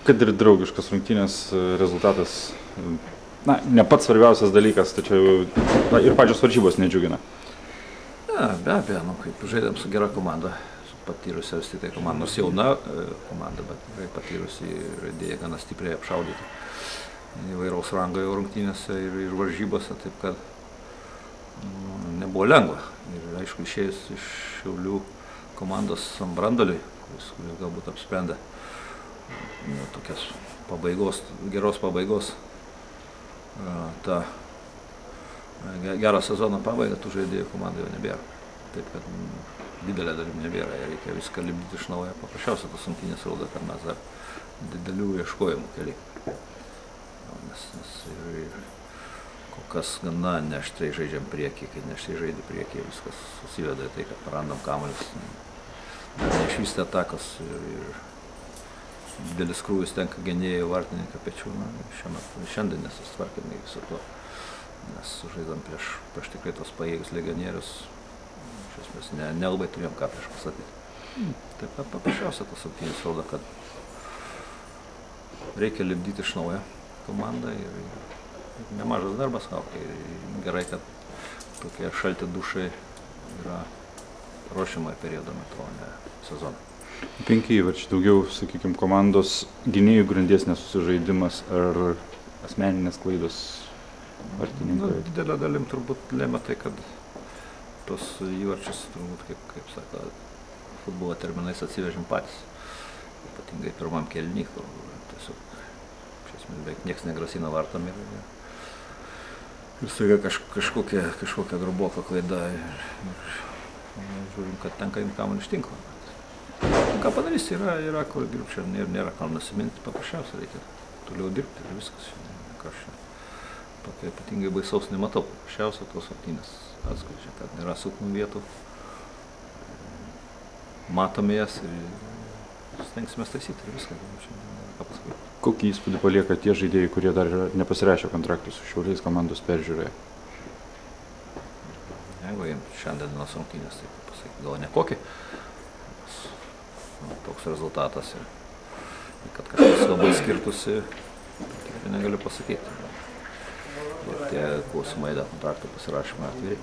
Kad ir draugiškas rungtynės rezultatas, na, ne pats svarbiausias dalykas, tačiau ir pačios varžybos nedžiugina. Be abejo, kaip žaidėm su gera komanda, su patyrusia vis tai komanda, nors jauna komanda, bet tikrai patyrusi žaidėjai gana stipriai apšaudyti įvairaus rango jau rungtynėse ir varžybose, taip kad nebuvo lengva. Ir aišku, išėjus iš Šiaulių komandos Brandoliui, kuris galbūt apsprendė tokias geros pabaigos, ta gerą sezono pabaigą tų žaidėjų komandai jau nebėra. Taip, kad didelė dalim nebėra, reikia viską lipdyti iš naujo. Paprasčiausia tos rungtynės rodo, kad mes dar didelių ieškojimų keliai. Nes kol kas gana neaštriai žaidžiam priekį, kai neaštriai žaidė priekį, viskas susiveda į tai, kad parandam kamuolius, neišvystė atakos ir didelis krūvis tenka gynėjų vartininką pečių. Šiandien nesusitvarkėme viso to, nes žaidam prieš tikrai tos pajėgius legionierius. Iš esmės nelabai turėjom ką prieš pastatyti. Taip pat paprasčiausia tos rungtynės rodo, kad reikia lipdyti iš naujo komandą ir nemažas darbas laukia. Gerai, kad tokie šalti dušai yra ruošiamojo periodo metu, o ne sezono. 5 įvarčiai, daugiau, sakykime, komandos gynėjų grandies nesusižaidimas ar asmeninės klaidos vartininkai? Didelė dalim turbūt lėmė tai, kad tos įvarčius turbūt, kaip sako, futbolo terminais atsivežėm patys. Ypatingai pirmam kėliny, kur tiesiog iš esmės beveik niekas negrasina vartam ir staiga kažkokia gruboka klaida ir žiūrim, kad tenka imti kamuolį iš tinklo. Ką padarys, yra kur dirbti ir nėra kam nusiminti, paprasčiausiai reikia toliau dirbti ir viskas. Tokio ypatingai baisaus nematau, paprasčiausiai tos rungtynės atskleidžia, kad nėra silpnų vietų, matome jas ir stengsime taisyti ir viską. Kokį įspūdį palieka tie žaidėjai, kurie dar nepasirašė kontraktų su Šiauliais komandos peržiūroje? Jeigu jiems šiandienos rungtynės, tai pasakyti, gal nekokį. Toks rezultatas ir kad kažkas labai skirtusi, tikrai negaliu pasakyti. Ir tie klausimai dėl kontraktų pasirašymą atviri.